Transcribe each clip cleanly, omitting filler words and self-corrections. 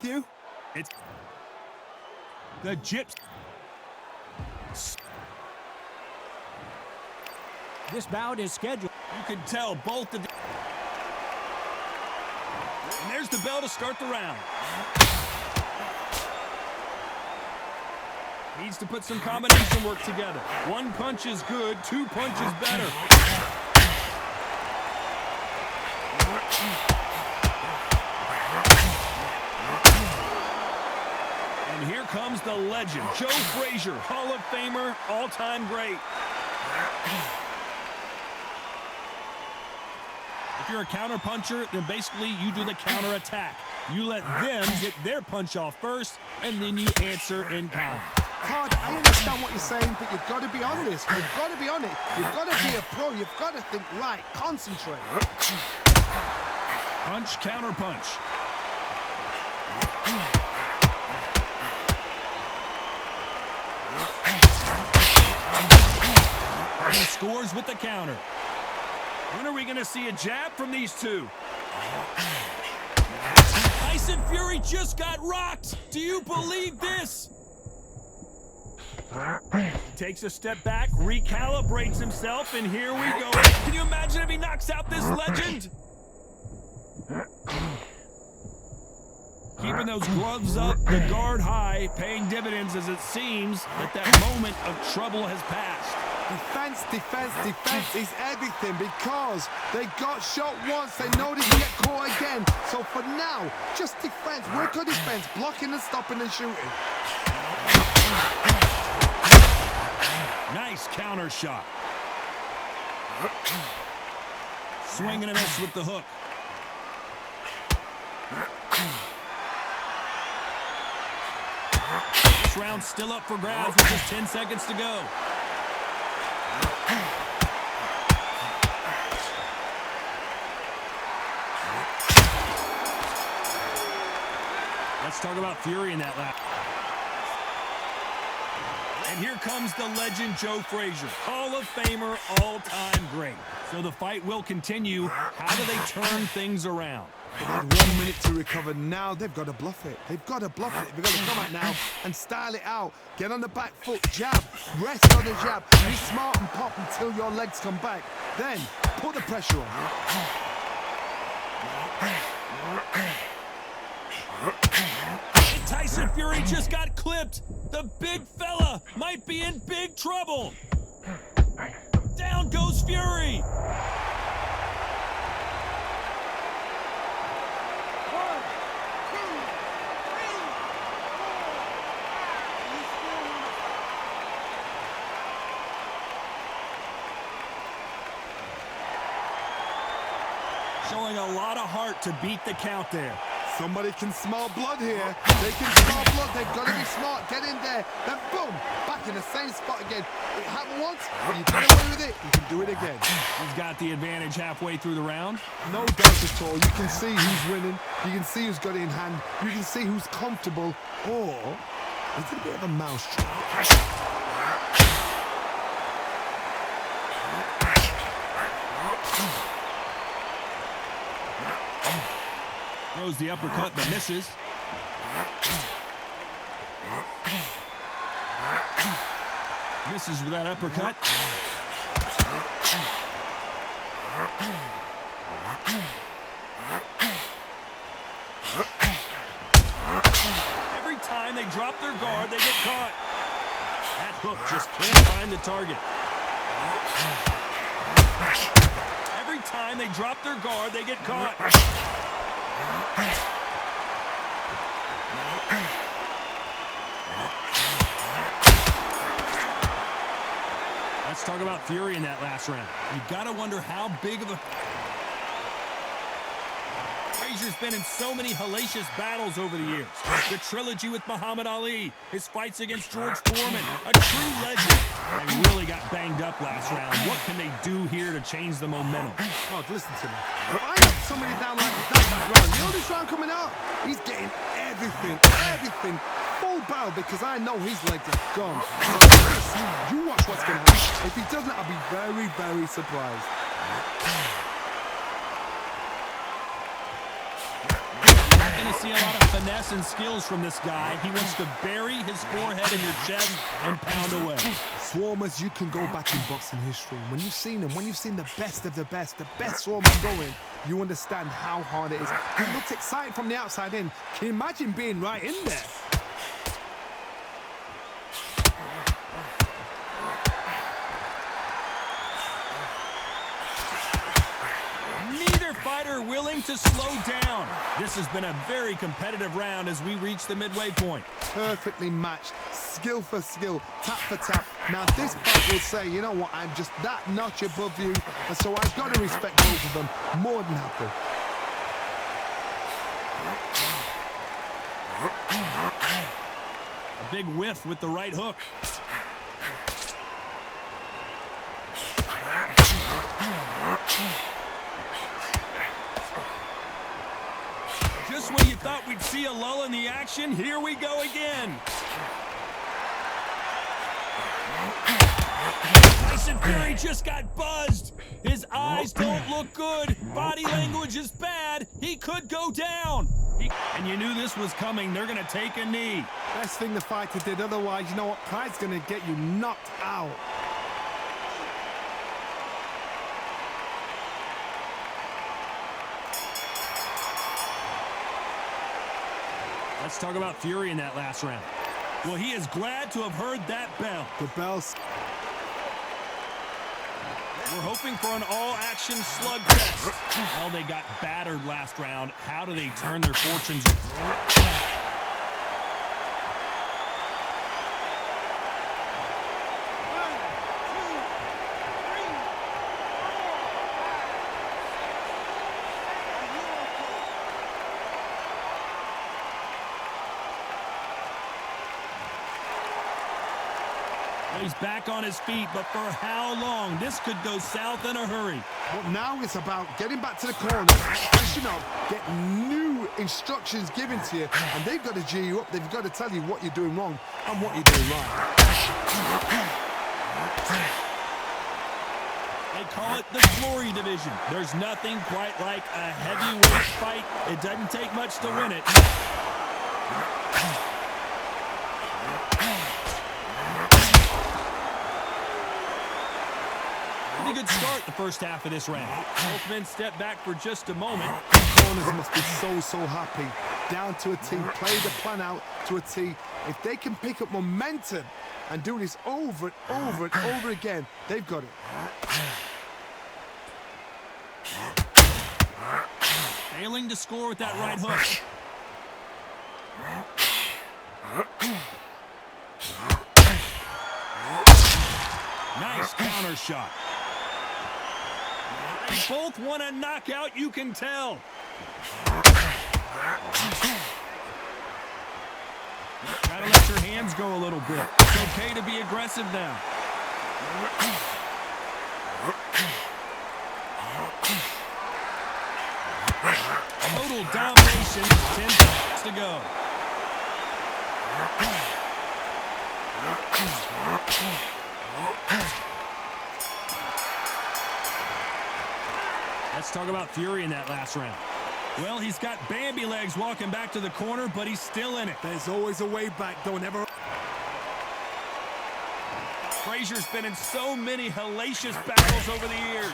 you. It's the Gyps. This bout is scheduled. You can tell both of the... And there's the bell to start the round. Needs to put some combination work together. One punch is good, two punches better. And here comes the legend, Joe Frazier, Hall of Famer, all-time great. If you're a counter puncher, then basically you do the counter attack. You let them get their punch off first, and then you answer in kind. Todd, I understand what you're saying, but you've got to be on this. You've got to be on it. You've got to be a pro. You've got to think right. Concentrate. Punch, counter punch. He scores with the counter. When are we going to see a jab from these two? Tyson Fury just got rocked. Do you believe this? Takes a step back, recalibrates himself, and here we go. Can you imagine if he knocks out this legend? Keeping those gloves up, the guard high, paying dividends as it seems that moment of trouble has passed. Defense, defense, defense is everything because they got shot once. They know they can get caught again. So for now, just defense. Work on defense, blocking and stopping and shooting. Nice counter shot. Swing and a miss with the hook. This round's still up for grabs with just 10 seconds to go. Let's talk about Fury in that lap. And here comes the legend Joe Frazier, Hall of Famer, all-time great. So the fight will continue. How do they turn things around? They had 1 minute to recover. Now they've got to bluff it. They've got to bluff it. They've got to come out now and style it out. Get on the back foot, jab, rest on the jab. Be smart and pop until your legs come back. Then put the pressure on. Tyson Fury just got clipped. The big fella might be in big trouble. Down goes Fury. Showing a lot of heart to beat the count there. Somebody can smell blood here. They can smell blood. They've got to be smart. Get in there. Then boom, back in the same spot again. It happened once. You get away with it. You can do it again. He's got the advantage halfway through the round. No doubt at all. You can see who's winning. You can see who's got it in hand. You can see who's comfortable. Or is it a bit of a mousetrap? Throws the uppercut but misses. Misses with that uppercut. Every time they drop their guard, they get caught. That hook just can't find the target. Every time they drop their guard, they get caught. Let's talk about Fury in that last round. You gotta wonder how big of a... Frazier's been in so many hellacious battles over the years. The trilogy with Muhammad Ali, his fights against George Foreman, a true legend. They really got banged up last round. What can they do here to change the momentum? Oh, listen to me. If I knock somebody down like that round, you know this round coming out? He's getting everything, full barrel because I know his legs are gone. So you watch what's going to happen. If he doesn't, I'll be very, very surprised. In to see a lot of finesse and skills from this guy. He wants to bury his forehead in your chest and pound away. Swarmers, you can go back in boxing history. When you've seen them, when you've seen the best of the best swarmers going, you understand how hard it is. It looks exciting from the outside in. Can you imagine being right in there? Fighter willing to slow down. This has been a very competitive round as we reach the midway point. Perfectly matched, skill for skill, tap for tap. Now this fight will say, you know what, I'm just that notch above you, and so I've got to respect both of them more than happy. A big whiff with the right hook. Just when you thought we'd see a lull in the action, here we go again. Tyson Fury just got buzzed. His eyes don't look good. Body language is bad. He could go down. And you knew this was coming. They're going to take a knee. Best thing the fighter did, otherwise, you know what, pride's going to get you knocked out. Let's talk about Fury in that last round. Well, he is glad to have heard that bell. The bell's... We're hoping for an all-action slugfest. Well, they got battered last round. How do they turn their fortunes? He's back on his feet, but for how long? This could go south in a hurry. But now it's about getting back to the corner, freshen up, get new instructions given to you, and they've got to G you up. They've got to tell you what you're doing wrong and what you're doing right. They call it the Glory Division. There's nothing quite like a heavyweight fight. It doesn't take much to win it. Pretty good start the first half of this round. Both men step back for just a moment. Corners must be so happy. Down to a T, play the plan out to a T. If they can pick up momentum and do this over and over and over again, they've got it. Failing to score with that right hook. Nice counter shot. They both want a knockout, you can tell. Gotta let your hands go a little bit. It's okay to be aggressive now. Total domination, 10 seconds to go. Let's talk about Fury in that last round. Well, he's got Bambi legs walking back to the corner, but he's still in it. There's always a way back, don't ever... Frazier's been in so many hellacious battles over the years.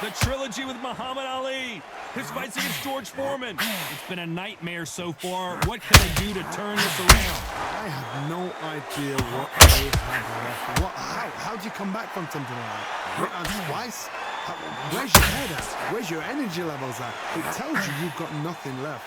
The trilogy with Muhammad Ali, his fights against George Foreman. It's been a nightmare so far. What can they do to turn this around? I have no idea what they have left. How do you come back from something like that? Twice? Where's your head at? Where's your energy levels at? It tells you you've got nothing left.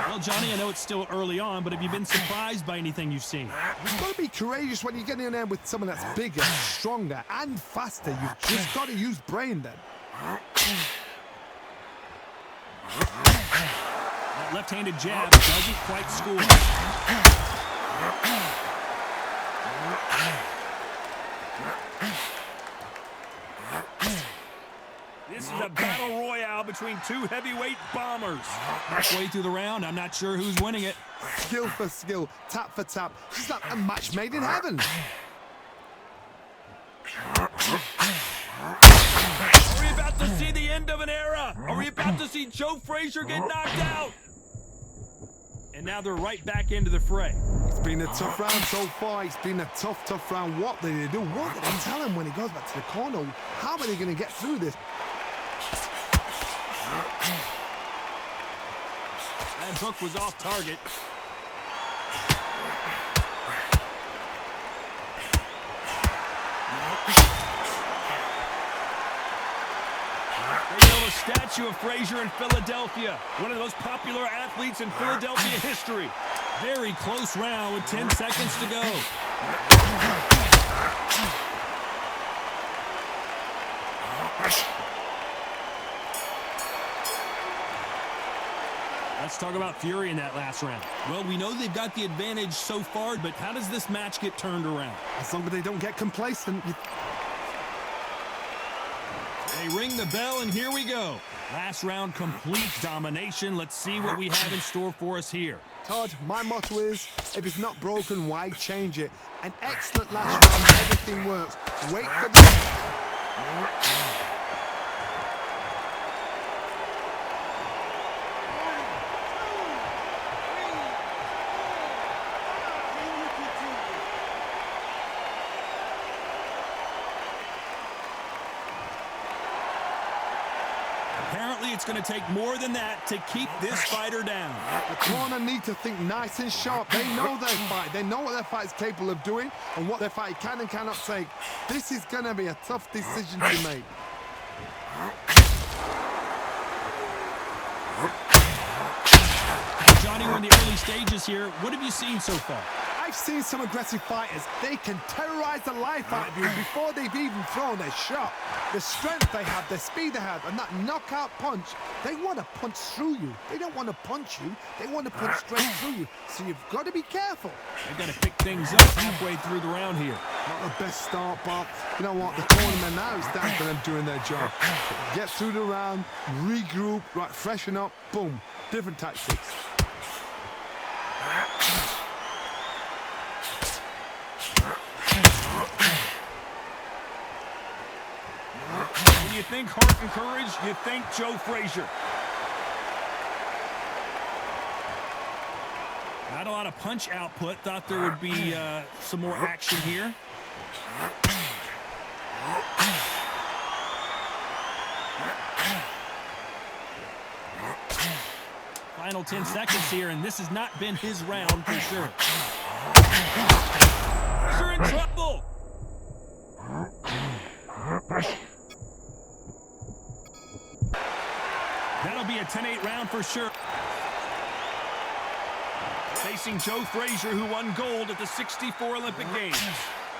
Well, Johnny, I know it's still early on, but have you been surprised by anything you've seen? You've got to be courageous when you get in there with someone that's bigger, stronger, and faster. You've just got to use brain then. That left-handed jab doesn't quite score. This is a battle royale between two heavyweight bombers. Halfway through the round, I'm not sure who's winning it. Skill for skill, tap for tap. It's like a match made in heaven. we about to see Joe Frazier get knocked out? And now they're right back into the fray. It's been a tough round so far. It's been a tough round. What did they do? What did they tell him when he goes back to the corner? How are they going to get through this? That hook was off target. They built a statue of Frazier in Philadelphia, one of the most popular athletes in Philadelphia history. Very close round with 10 seconds to go. Let's talk about Fury in that last round. Well, we know they've got the advantage so far, but how does this match get turned around? As long as they don't get complacent. They ring the bell, and here we go. Last round, complete domination. Let's see what we have in store for us here. Todd, my motto is, if it's not broken, why change it? An excellent last round, everything works. Wait for the... Apparently, it's going to take more than that to keep this fighter down. The corner need to think nice and sharp. They know their fight. They know what their fight is capable of doing and what their fight can and cannot take. This is going to be a tough decision to make. Johnny, we're in the early stages here. What have you seen so far? I've seen some aggressive fighters. They can terrorize the life out of you before they've even thrown their shot. The strength they have, the speed they have, and that knockout punch, they want to punch through you. They don't want to punch you. They want to punch straight through you. So you've got to be careful. They've got to pick things up halfway through the round here. Not the best start, but you know what? The cornerman now is down for them doing their job. Get through the round, regroup, right, freshen up, boom. Different tactics. When you think heart and courage, you think Joe Frazier. Not a lot of punch output. Thought there would be some more action here. Final 10 seconds here, and this has not been his round for sure. You're in trouble. That'll be a 10-8 round for sure. Facing Joe Frazier, who won gold at the '64 Olympic Games.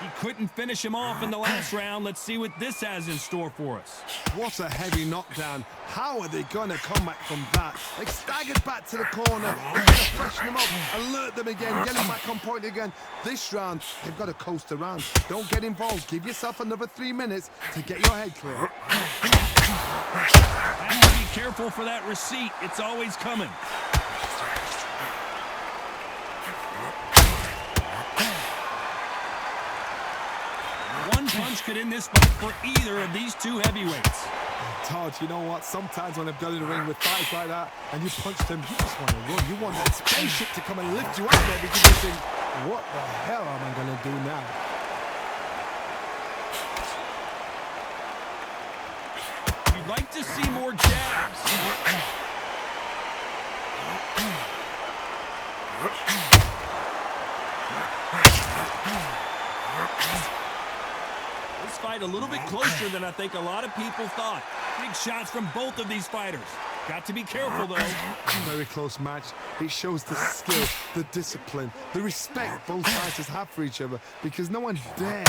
He couldn't finish him off in the last round. Let's see what this has in store for us. What a heavy knockdown. How are they going to come back from that? They staggered back to the corner. They're going to freshen them up, alert them again, get them back on point again. This round, they've got to coast around. Don't get involved. Give yourself another 3 minutes to get your head clear. Have to be careful for that receipt. It's always coming. One punch could end this fight for either of these two heavyweights. Todd, you know what? Sometimes when I've done in the ring with fights like that, and you punch them, you just want to run. You want that spaceship to come and lift you up there because you think, what the hell am I going to do now? You'd like to see more jabs. This fight a little bit closer than I think a lot of people thought. Big shots from both of these fighters. Got to be careful, though. Very close match. It shows the skill, the discipline, the respect both fighters have for each other because no one dare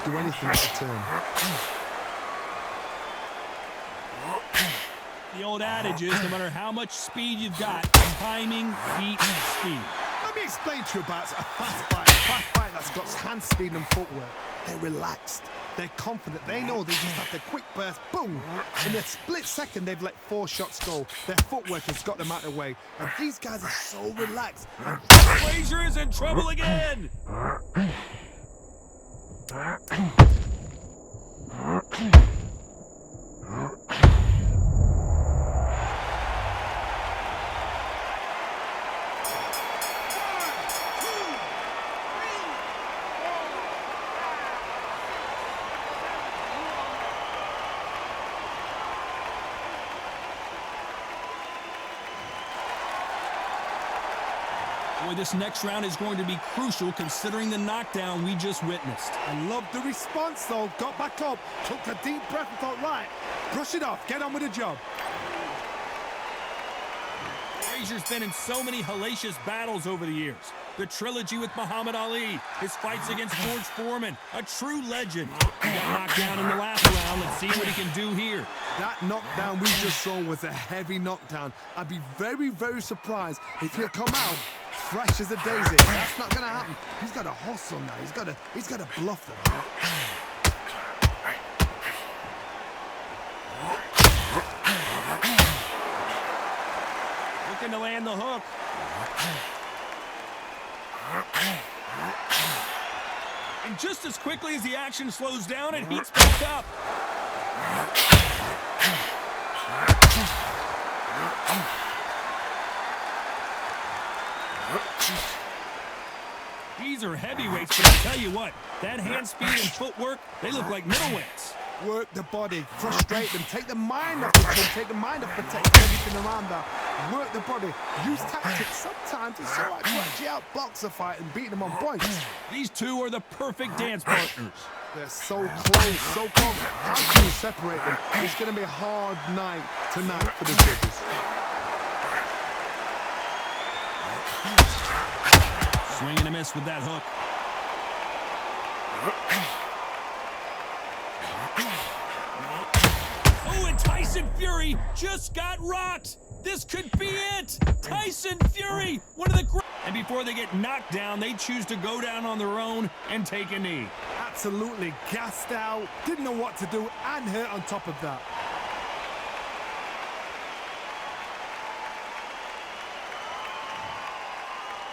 do anything in return. The old adage is no matter how much speed you've got, timing beats speed. Let me explain to you about a fast fight that's got hand speed and footwork. They're relaxed. They're confident. They know they just have the quick burst, boom. In a split second, they've let 4 shots go. Their footwork has got them out of the way. And these guys are so relaxed. Frazier is in trouble again. Boy, this next round is going to be crucial considering the knockdown we just witnessed. I love the response, though. Got back up, took a deep breath and thought, right, brush it off, get on with the job. Frazier's been in so many hellacious battles over the years. The trilogy with Muhammad Ali, his fights against George Foreman, a true legend. He got knocked down in the last round. Let's see what he can do here. That knockdown we just saw was a heavy knockdown. I'd be very, very surprised if he'll come out fresh as a daisy. That's not gonna happen. He's got to hustle now. He's got to bluff them. Looking to land the hook. And just as quickly as the action slows down, it heats back up. These are heavyweights, but I'll tell you what, that hand speed and footwork, they look like middleweights. Work the body, frustrate them, take the mind off the chin, take the mind off protecting everything around that. Work the body, use tactics. Sometimes it's so hard to actually outbox a fight and beat them on points. These two are the perfect dance partners. They're so close, so close. How can you separate them? It's going to be a hard night tonight for the judges. Swing and a miss with that hook. Oh, and Tyson Fury just got rocked. This could be it. Tyson Fury, one of the great. And before they get knocked down, they choose to go down on their own and take a knee. Absolutely gassed out, didn't know what to do, and hurt on top of that.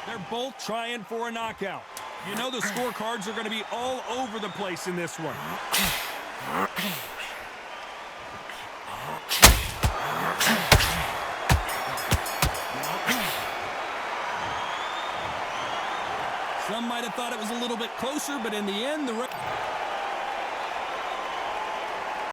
They're both trying for a knockout. You know the scorecards are going to be all over the place in this one. Some might have thought it was a little bit closer, but in the end, the